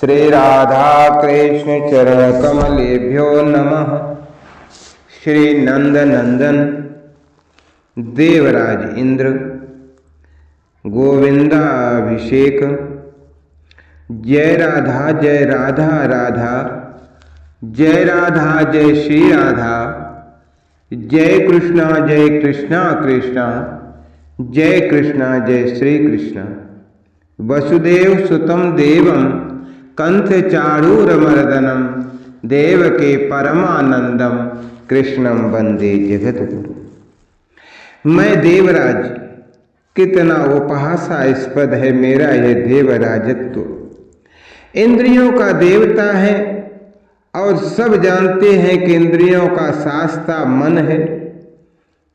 श्री राधा कृष्ण चरण कमलेभ्यो नमः। श्री नंद नंदन देवराज इंद्र गोविंदाभिषेक। जय राधा जय राधा राधा, जय राधा जय श्री राधा, जय कृष्णा कृष्णा, जय कृष्णा जय श्री कृष्ण। वसुदेव सुतम देवम कंथ चारूरमर्दनम, देवके परमानंदम कृष्णम वंदे जगद्गुरु। मैं देवराज, कितना उपहासास्पद है मेरा यह देवराजत्व। इंद्रियों का देवता है और सब जानते हैं कि इंद्रियों का शास्ता मन है,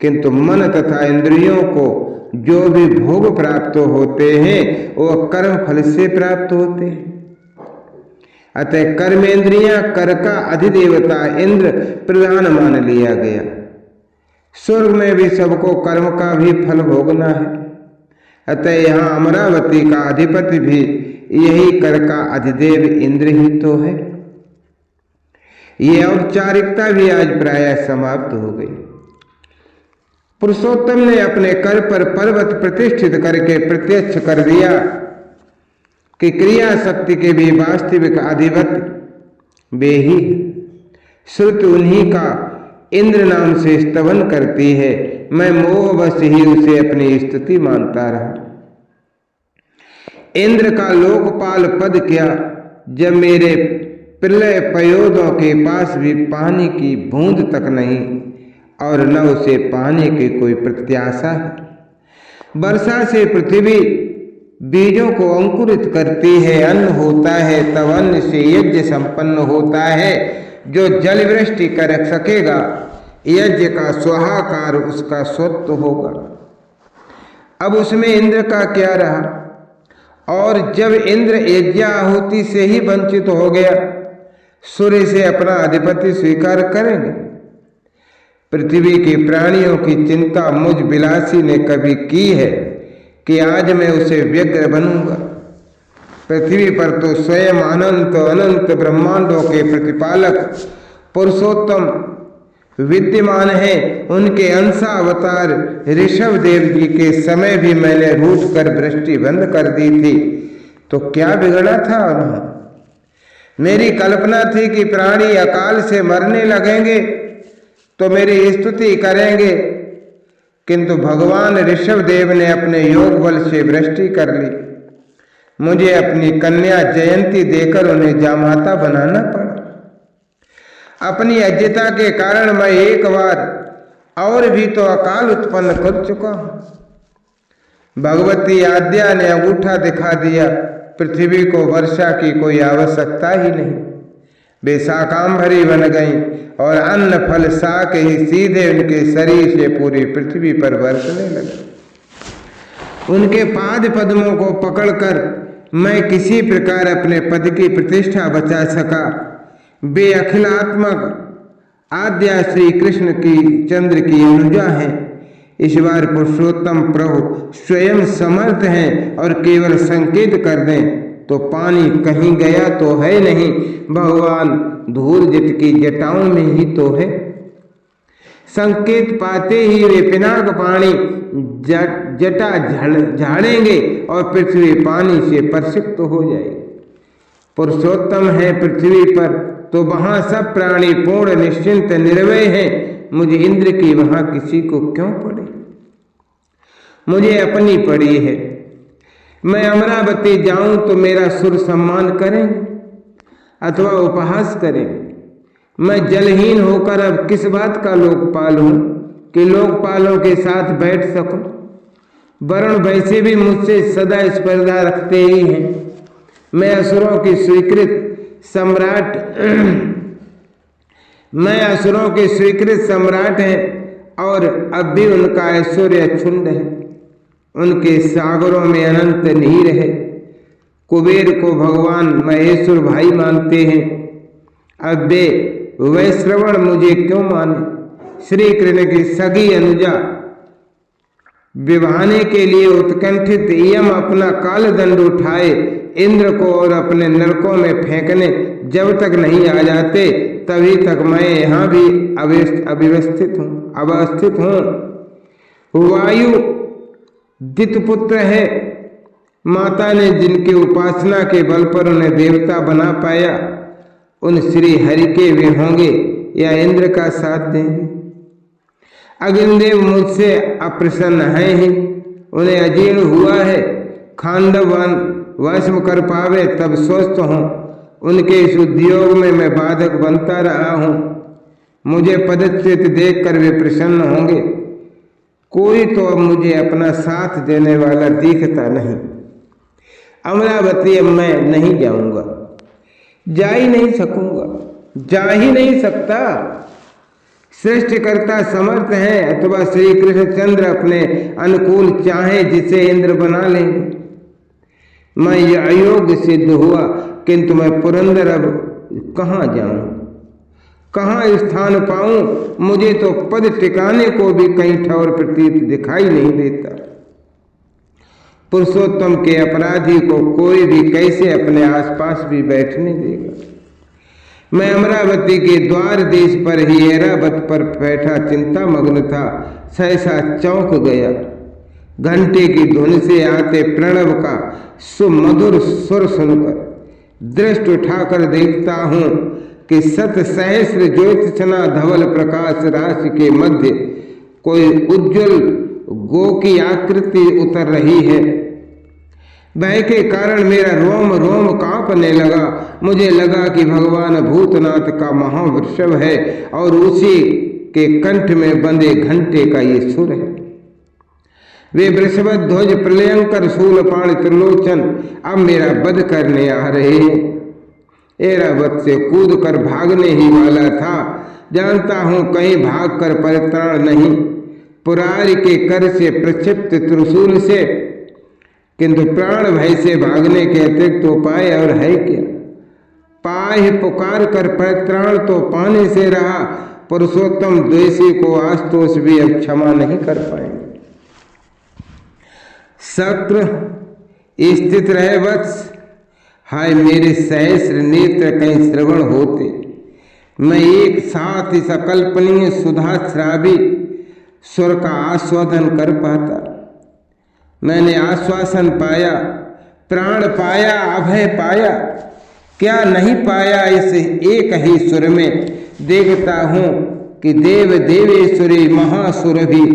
किंतु मन तथा इंद्रियों को जो भी भोग प्राप्त होते हैं वो कर्म फल से प्राप्त होते हैं। अतः कर्मेंद्रियां कर का अधिदेवता इंद्र प्रधान मान लिया गया। स्वर्ग में भी सबको कर्म का भी फल भोगना है। अतः यहाँ अमरावती का अधिपति भी यही कर का अधिदेव इंद्र ही तो है। ये औपचारिकता भी आज प्राय समाप्त हो गई। पुरुषोत्तम ने अपने कर पर पर्वत प्रतिष्ठित करके प्रत्यक्ष कर दिया कि क्रिया शक्ति के भी वास्तविक अधिपति वे ही। श्रुति उन्हीं का इंद्र नाम से स्तवन करती है। मैं मोहवश ही उसे अपनी स्तुति मानता रहा। इंद्र का लोकपाल पद क्या, जब मेरे प्रलय पयोदों के पास भी पानी की बूंद तक नहीं और न उसे पाने की कोई प्रत्याशा है। वर्षा से पृथ्वी बीजों को अंकुरित करती है, अन्न होता है, तब अन्न से यज्ञ संपन्न होता है। जो जल वृष्टि कर सकेगा, यज्ञ का स्वाहाकार उसका स्वत्व होगा। अब उसमें इंद्र का क्या रहा। और जब इंद्र यज्ञाहुति से ही वंचित हो गया, सूर्य से अपना अधिपति स्वीकार करेंगे। पृथ्वी के प्राणियों की चिंता मुझ विलासी ने कभी की है कि आज मैं उसे व्यग्र बनूंगा। पृथ्वी पर तो स्वयं अनंत अनंत ब्रह्मांडों के प्रतिपालक पुरुषोत्तम विद्यमान है। उनके अंशावतार ऋषभ देव जी के समय भी मैंने रूठ कर वृष्टि बंद कर दी थी, तो क्या बिगड़ा था उन्हें। मेरी कल्पना थी कि प्राणी अकाल से मरने लगेंगे तो मेरी स्तुति करेंगे, किंतु भगवान ऋषभ देव ने अपने योग बल से वृष्टि कर ली। मुझे अपनी कन्या जयंती देकर उन्हें जामाता बनाना पड़ा। अपनी अज्ञता के कारण मैं एक बार और भी तो अकाल उत्पन्न कर चुका हूं। भगवती आद्या ने अंगूठा दिखा दिया, पृथ्वी को वर्षा की कोई आवश्यकता ही नहीं। वे शाकांभरी बन गईं और अन्न फल शाक ही सीधे उनके शरीर से पूरी पृथ्वी पर बरसने लगे। उनके पाद पद्मों को पकड़कर मैं किसी प्रकार अपने पद की प्रतिष्ठा बचा सका। वे अखिलात्मक आद्या श्री कृष्ण की चंद्र की अनुजा हैं। इस बार पुरुषोत्तम प्रभु स्वयं समर्थ हैं और केवल संकेत कर दें तो पानी कहीं गया तो है नहीं, भगवान धूर्जित की जटाओं में ही तो है। संकेत पाते ही वे पिनाक पानी जटा झाड़ेंगे और पृथ्वी पानी से प्रसिक्त हो जाएगी। पुरुषोत्तम है पृथ्वी पर तो वहां सब प्राणी पूर्ण निश्चिंत निर्भय हैं। मुझे इंद्र की वहां किसी को क्यों पड़ी, मुझे अपनी पड़ी है। मैं अमरावती जाऊं तो मेरा सुर सम्मान करेंगे अथवा उपहास करेंगे। मैं जलहीन होकर अब किस बात का लोकपाल हूं कि लोकपालों के साथ बैठ सकूं। वरुण वैसे भी मुझसे सदा स्पर्धा रखते ही हैं। मैं असुरों की स्वीकृत सम्राट है और अब भी उनका ऐश्वर्य क्षुण्ण है। उनके सागरों में अनंत नीर है। कुबेर को भगवान महेश्वर भाई मानते हैं, अब वे वैश्रवण मुझे क्यों माने। श्री कृष्ण की सगी अनुजा विवाहने के लिए उत्कंठित यम अपना काल दंड उठाए इंद्र को और अपने नरकों में फेंकने जब तक नहीं आ जाते तभी तक मैं यहाँ भी अवस्थित हूँ। वायु दितपुत्र है। माता ने जिनकी उपासना के बल पर उन्हें देवता बना पाया, उन श्री हरि के वे होंगे या इंद्र का साथ देंगे। अग्निदेव मुझसे अप्रसन्न हैं ही, उन्हें अजीर्ण हुआ है। खांडवन वश कर पावे तब स्वस्थ हों, उनके इस उद्योग में मैं बाधक बनता रहा हूँ। मुझे पदच्युत देखकर वे प्रसन्न होंगे। कोई तो अब मुझे अपना साथ देने वाला दिखता नहीं। अमरावती अब मैं नहीं जाऊंगा, जा ही नहीं सकूंगा, जा ही नहीं सकता। सृष्टिकर्ता समर्थ है, अथवा श्री कृष्णचंद्र अपने अनुकूल चाहे जिसे इंद्र बना लेंगे। मैं ये अयोग्य सिद्ध हुआ, किंतु मैं पुरंदर अब कहाँ जाऊं, कहाँ स्थान पाऊं। मुझे तो पद टिकाने को भी कहीं ठौर प्रतीत दिखाई नहीं देता। पुरुषोत्तम के अपराधी को कोई भी कैसे अपने आसपास भी बैठने देगा। मैं अमरावती के द्वार देश पर ही ऐरावत पर बैठा चिंता मग्न था। सहसा चौंक गया। घंटे की धुन से आते प्रणव का सुमधुर सुर सुनकर दृष्टि उठाकर देखता हूँ कि सत सहस्र ज्योतिषना धवल प्रकाश राशि के मध्य कोई उज्जवल गो की आकृति उतर रही है। भय के कारण मेरा रोम रोम कांपने लगा। मुझे लगा कि भगवान भूतनाथ का महावृषभ है और उसी के कंठ में बंधे घंटे का ये सुर है। वे वृषभ ध्वज प्रलयंकर शूलपाण त्रिलोचन अब मेरा वध करने आ रहे हैं। ऐरावत से कूद कर भागने ही वाला था। जानता हूं कहीं भाग कर परित्राण नहीं, पुरारी के कर से प्रक्षिप्त त्रिशूल से, किंतु प्राण भय से भागने के अतिरिक्त उपाय और है क्या। पाय पुकार कर परित्राण तो पाने से रहा। पुरुषोत्तम द्वेषी को आस्तोष भी अब क्षमा नहीं कर पाएंगे। शक्र स्थित रहे वत्स, हाय मेरे सहस्र नेत्र कहीं श्रवण होते, मैं एक साथ इस अकल्पनीय सुधा श्रावी सुर का आस्वादन कर पाता। मैंने आश्वासन पाया, प्राण पाया, अभय पाया, क्या नहीं पाया इस एक ही सुर में। देखता हूँ कि देव देवेश्वरी महासुर भी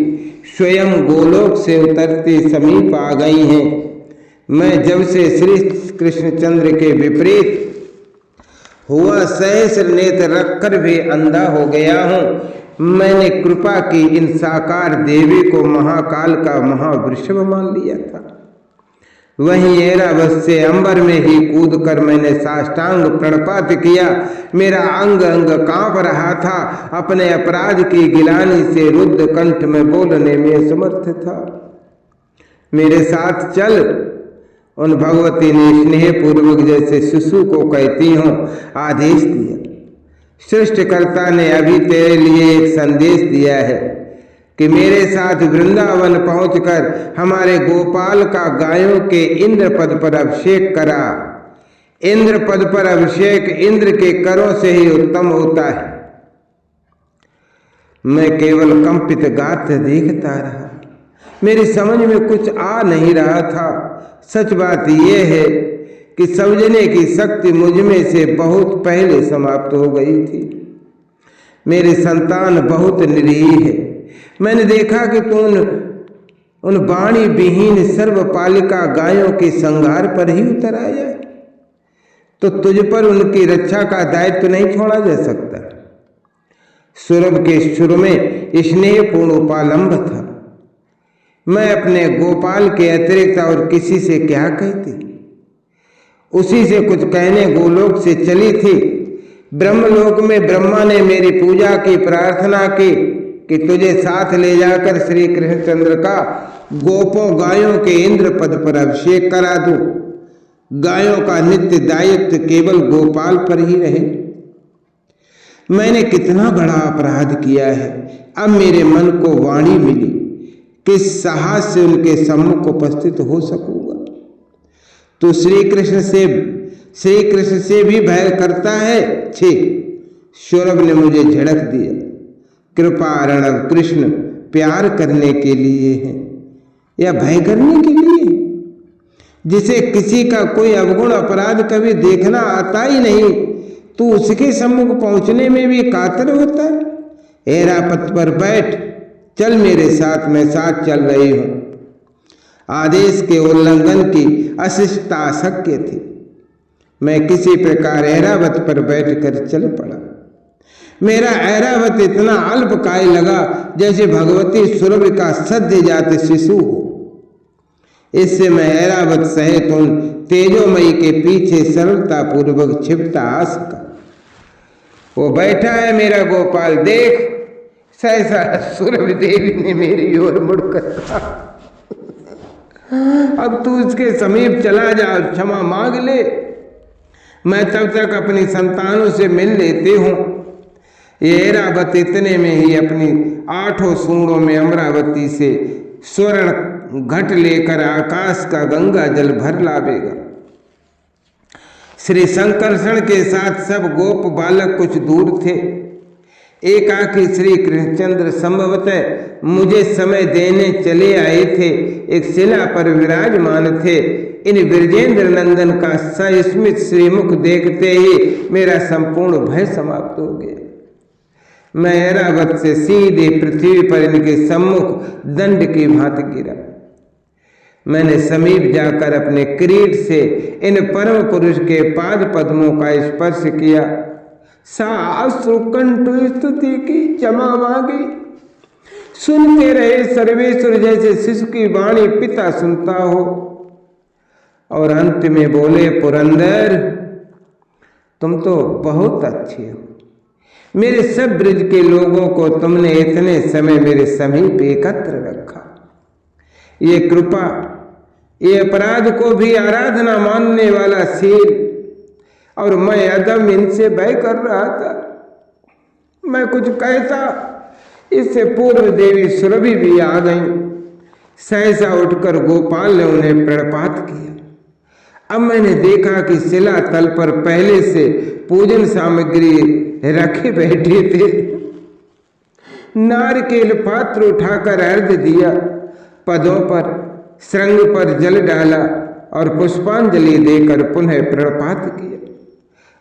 स्वयं गोलोक से उतरते समीप आ गई हैं। मैं जब से श्री कृष्णचंद्र के विपरीत हुआ सहस्र नेत्र रखकर भी अंधा हो गया हूँ। मैंने कृपा की इन साकार देवी को महाकाल का महावृषभ मान लिया था। वहीं ऐरावत से अंबर में ही कूदकर मैंने साष्टांग प्रणपात किया। मेरा अंग अंग कांप रहा था। अपने अपराध की गिलानी से रुद्ध कंठ में बोलने में समर्थ था। मेरे साथ चल, उन भगवती ने स्नेह पूर्वक जैसे शिशु को कहती हूँ आदेश दिया। सृष्टिकर्ता ने अभी तेरे लिए एक संदेश दिया है कि मेरे साथ वृंदावन पहुंचकर हमारे गोपाल का गायों के इंद्र पद पर अभिषेक करा। इंद्र पद पर अभिषेक इंद्र के करों से ही उत्तम होता है। मैं केवल कंपित गात्र देखता रहा। मेरी समझ में कुछ आ नहीं रहा था। सच बात यह है कि समझने की शक्ति मुझ में से बहुत पहले समाप्त हो गई थी। मेरी संतान बहुत निरीह है। मैंने देखा कि तू उन वाणी विहीन सर्वपालिका गायों के संहार पर ही उतर आया, तो तुझ पर उनकी रक्षा का दायित्व नहीं छोड़ा जा सकता। सुरभ के सुर में स्नेहपूर्ण उपालंब था। मैं अपने गोपाल के अतिरिक्त और किसी से क्या कहती। उसी से कुछ कहने गोलोक से चली थी। ब्रह्मलोक में ब्रह्मा ने मेरी पूजा की प्रार्थना की कि तुझे साथ ले जाकर श्री कृष्णचंद्र का गोपों गायों के इंद्र पद पर अभिषेक करा दूं। गायों का नित्य दायित्व केवल गोपाल पर ही रहे। मैंने कितना बड़ा अपराध किया है। अब मेरे मन को वाणी मिली, किस साहस से उनके सम्मुख उपस्थित हो सकूंगा। तू श्री कृष्ण से भी भय करता है? छी! सौरभ ने मुझे झड़क दिया। कृपा अर्णव कृष्ण प्यार करने के लिए है या भय करने के लिए? जिसे किसी का कोई अवगुण अपराध कभी देखना आता ही नहीं, तू उसके सम्मुख पहुंचने में भी कातर होता है। ऐरावत पर बैठ, चल मेरे साथ, मैं साथ चल रही हूं। आदेश के उल्लंघन की अशिष्टता अशक्य थी। मैं किसी प्रकार ऐरावत पर बैठकर चल पड़ा। मेरा ऐरावत इतना अल्पकाय लगा जैसे भगवती सुरभि का सद्य जात शिशु हो। इससे मैं ऐरावत सहित उन तेजोमयी के पीछे सरलता पूर्वक छिपता आ सका। वो बैठा है मेरा गोपाल, देख। सहसा सुरभि देवी ने मेरी ओर मुड़कर कहा, अब तू उसके समीप चला जा और क्षमा मांग ले। मैं तब तक अपनी संतानों से मिल लेती हूँ। ये ऐरावत इतने में ही अपनी 8 सूंडों में अमरावती से स्वर्ण घट लेकर आकाश का गंगा जल भर लावेगा। श्री संकर्षण के साथ सब गोप बालक कुछ दूर थे। एकाकी श्री कृष्णचंद्र संभवतः मुझे समय देने चले आए थे। एक शिला पर विराजमान थे। इन ब्रजेंद्र नंदन का सस्मित श्रीमुख देखते ही मेरा संपूर्ण भय समाप्त हो गया। मैं ऐरावत से सीधे पृथ्वी पर इनके सम्मुख दंड की भांति गिरा। मैंने समीप जाकर अपने किरीट से इन परम पुरुष के पाद पद्मों का स्पर्श किया। साश्रुकंठ स्तुति की क्षमा मांगी। सुनते रहे सर्वेश्वर जैसे शिशु की वाणी पिता सुनता हो। और अंत में बोले, पुरंदर तुम तो बहुत अच्छे हो। मेरे सब ब्रज के लोगों को तुमने इतने समय मेरे समीप एकत्र रखा। ये कृपा, ये अपराध को भी आराधना मानने वाला शील, और मैं अदम इनसे भय कर रहा था। मैं कुछ कहता, इससे पूर्व देवी सुरभि भी आ गई। सहसा उठकर गोपाल ने उन्हें प्रणपात किया। अब मैंने देखा कि शिला तल पर पहले से पूजन सामग्री रखे बैठे थे। नारकेल पात्र उठाकर अर्घ्य दिया, पदों पर श्रृंग पर जल डाला और पुष्पांजलि देकर पुनः प्रणपात किया।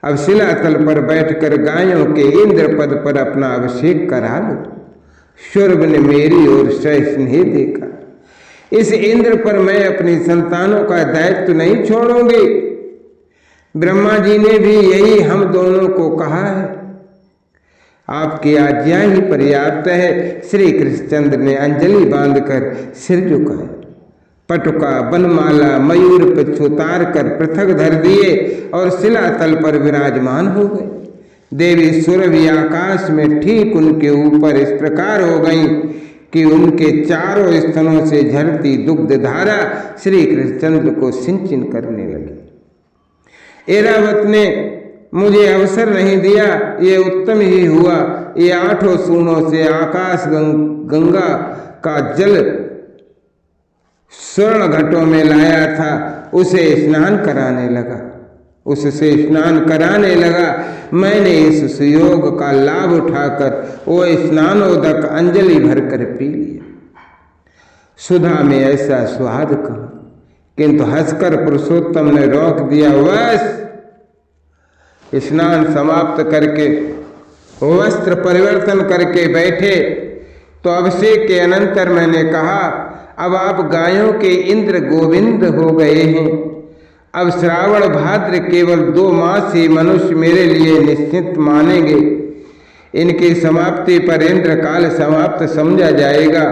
अब शिला तल पर बैठकर गायों के इंद्र पद पर अपना अभिषेक करा लो। सौरभ ने मेरी ओर सस्नेह देखा। इस इंद्र पर मैं अपनी संतानों का दायित्व नहीं छोड़ूंगी। ब्रह्मा जी ने भी यही हम दोनों को कहा है। आपकी आज्ञा ही पर्याप्त है। श्री कृष्णचंद्र ने अंजलि बांधकर सिर झुकाया। पटुका, बनमाला, मयूर पुच्छ उतार कर पृथक धर दिए और शिला तल पर विराजमान हो गए। देवी सुरभि आकाश में ठीक उनके ऊपर इस प्रकार हो गई कि उनके चारों स्तनों से झरती दुग्ध धारा श्री कृष्णचंद्र को सिंचन करने लगी। ऐरावत ने मुझे अवसर नहीं दिया, ये उत्तम ही हुआ। ये 8 सूनों से आकाश गंगा का जल स्वर्ण घटों में लाया था, उसे स्नान कराने लगा। उससे स्नान कराने लगा। मैंने इस सुयोग का लाभ उठाकर वो स्नानोदक अंजलि भरकर पी लिया। सुधा में ऐसा स्वाद कहा, किंतु हंसकर पुरुषोत्तम ने रोक दिया। बस स्नान समाप्त करके वस्त्र परिवर्तन करके बैठे तो अभिषेक के अनंतर मैंने कहा, अब आप गायों के इंद्र गोविंद हो गए हैं। अब श्रावण भाद्र केवल 2 मास ही मनुष्य मेरे लिए निश्चित मानेंगे। इनकी समाप्ति पर इंद्र काल समाप्त समझा जाएगा।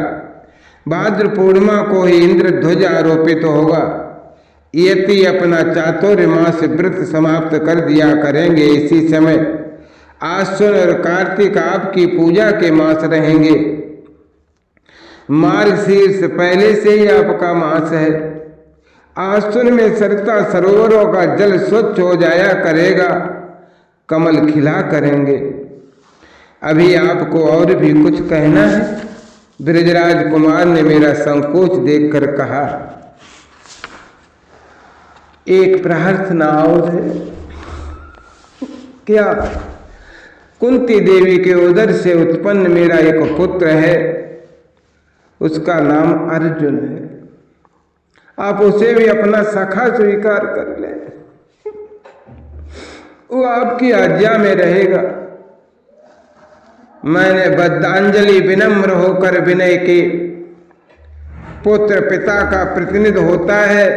भाद्र पूर्णिमा को ही इंद्र ध्वज आरोपित होगा। यति अपना चातुर्य मास व्रत समाप्त कर दिया करेंगे। इसी समय आश्विन और कार्तिक आपकी पूजा के मास रहेंगे। मार्गशीर्ष पहले से ही आपका मास है। आश्विन में सरिता सरोवरों का जल स्वच्छ हो जाया करेगा, कमल खिला करेंगे। अभी आपको और भी कुछ कहना है? ब्रजराज कुमार ने मेरा संकोच देखकर कहा। एक प्रार्थना और है। क्या? कुंती देवी के उदर से उत्पन्न मेरा एक पुत्र है, उसका नाम अर्जुन है। आप उसे भी अपना सखा स्वीकार कर लें, वो आपकी आज्ञा में रहेगा। मैंने बद्धांजलि विनम्र होकर विनय के पुत्र पिता का प्रतिनिधि होता है,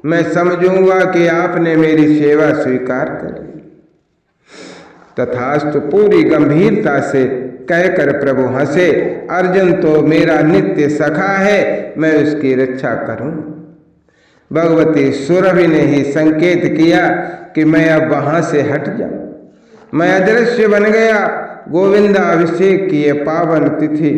मैं समझूंगा कि आपने मेरी सेवा स्वीकार कर ली। तथास्तु पूरी गंभीरता से कहकर प्रभु हंसे। अर्जुन तो मेरा नित्य सखा है, मैं उसकी रक्षा करूं। भगवती सुरभि ने ही संकेत किया कि मैं अब वहां से हट जाऊं। मैं अदृश्य बन गया। गोविंदा अभिषेक की ये पावन तिथि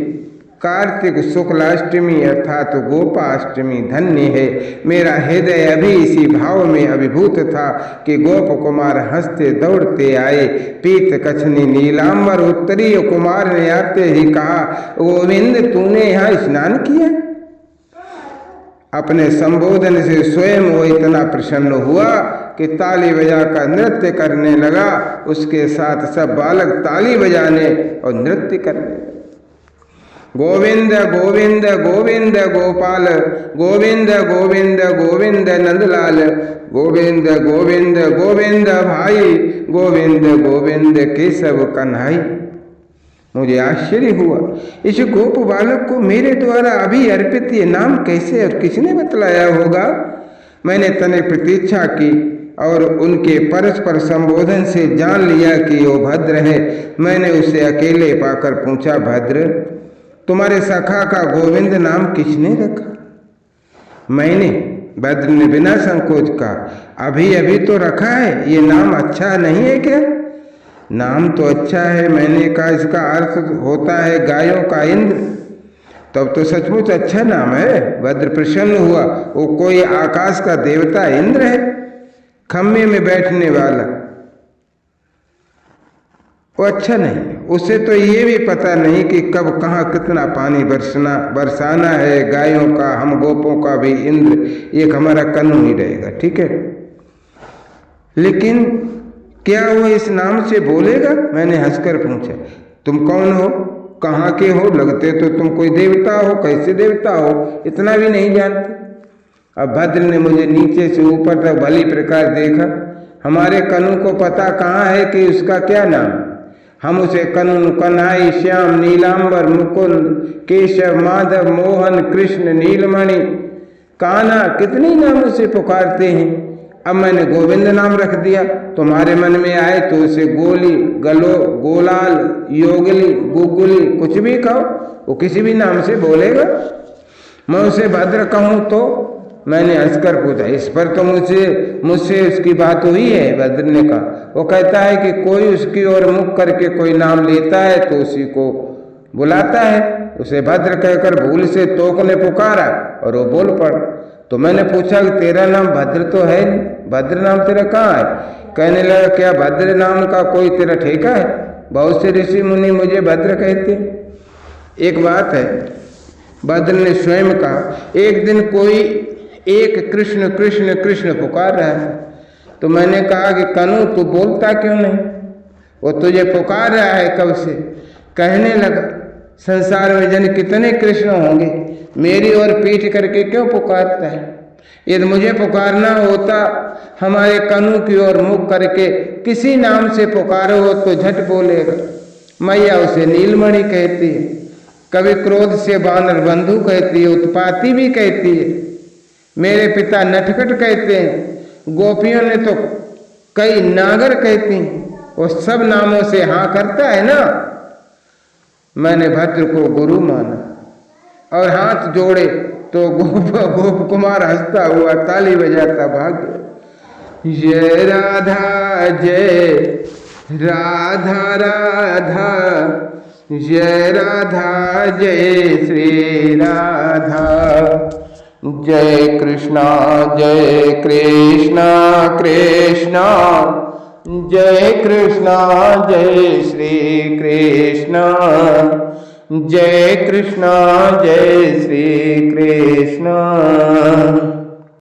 कार्तिक शुक्लाष्टमी अर्थात तो गोपाष्टमी धन्य है। मेरा हृदय अभी इसी भाव में अभिभूत था कि गोप कुमार हंसते दौड़ते आए। पीत कछनी नीलांबर उत्तरीय कुमार ने आते ही कहा, गोविंद तूने यहाँ स्नान किया? अपने संबोधन से स्वयं वो इतना प्रसन्न हुआ कि ताली बजाकर नृत्य करने लगा। उसके साथ सब बालक ताली बजाने और नृत्य करने लगे। गोविंद गोविंद गोविंद गोपाल, गोविंद गोविंद गोविंद नंदलाल, गोविंद गोविंद गोविंद भाई, गोविंद गोविंद केशव कन्हई। मुझे आश्चर्य हुआ, इस गोप बालक को मेरे द्वारा अभी अर्पित ये नाम कैसे और किसने बतलाया होगा? मैंने तने प्रतीक्षा की और उनके परस्पर संबोधन से जान लिया कि वो भद्र है। मैंने उसे अकेले पाकर पूछा, भद्र तुम्हारे सखा का गोविंद नाम किसने रखा? मैंने। भद्र ने बिना संकोच कहा, अभी अभी तो रखा है, ये नाम अच्छा नहीं है क्या? नाम तो अच्छा है। मैंने कहा, इसका अर्थ होता है गायों का इंद्र। तब तो सचमुच अच्छा नाम है। भद्र प्रसन्न हुआ। वो कोई आकाश का देवता इंद्र है, खम्भे में बैठने वाला? वो अच्छा नहीं। उसे तो ये भी पता नहीं कि कब कहाँ कितना पानी बरसाना है। गायों का, हम गोपों का भी इंद्र एक हमारा कानून ही रहेगा, ठीक है। लेकिन क्या वो इस नाम से बोलेगा? मैंने हंसकर पूछा, तुम कौन हो, कहाँ के हो? लगते तो तुम कोई देवता हो। कैसे देवता हो, इतना भी नहीं जानते। अब भद्र ने मुझे नीचे से ऊपर तक भली प्रकार देखा। हमारे कनु को पता कहाँ है कि उसका क्या नाम? हम उसे कनु, कन्हई, श्याम, नीलांबर, मुकुंद, केशव, माधव, मोहन, कृष्ण, नीलमणि, कान्हा, कितने नामों से पुकारते हैं। अब मैंने गोविंद नाम रख दिया। तुम्हारे मन में आए तो उसे गोली, गोलाल, योगली, गुगुली कुछ भी कहो, वो किसी भी नाम से बोलेगा। मैं उसे भद्र कहूँ तो? मैंने हंसकर पूछा, इस पर तो मुझसे उसकी बात हुई है? भद्र ने कहा, वो कहता है कि कोई उसकी ओर मुख करके कोई नाम लेता है तो उसी को बुलाता है। उसे भद्र कहकर भूल से तोक ने पुकारा और वो बोल पड़ा। तो मैंने पूछा कि तेरा नाम भद्र तो है नहीं, भद्र नाम तेरा कहाँ है? कहने लगा, क्या भद्र नाम का कोई तेरा ठेका है? बहुत से ऋषि मुनि मुझे भद्र कहते हैं। एक बात है, भद्र ने स्वयं कहा, एक दिन कोई एक कृष्ण कृष्ण कृष्ण पुकार रहा है। तो मैंने कहा कि कनु तू बोलता क्यों नहीं? वो तुझे पुकार रहा है कब से। कहने लगा, संसार में जन कितने कृष्ण होंगे, मेरी ओर पीठ करके क्यों पुकारता है? यदि मुझे पुकारना होता, हमारे कनु की ओर मुख करके किसी नाम से पुकारो हो तो झट बोलेगा। मैया उसे नीलमणि कहती है, कभी क्रोध से बानर बंधु कहती है, उत्पाती भी कहती है, मेरे पिता नटखट कहते हैं, गोपियों ने तो कई नागर कहती हैं। वो सब नामों से हाँ करता है ना। मैंने भद्र को गुरु माना और हाथ जोड़े तो गोप कुमार हंसता हुआ ताली बजाता भाग गया। जय राधा जय राधा राधा, जय राधा जय श्री राधा, जय कृष्णा कृष्णा, जय कृष्णा जय श्री कृष्णा, जय कृष्णा जय श्री कृष्णा।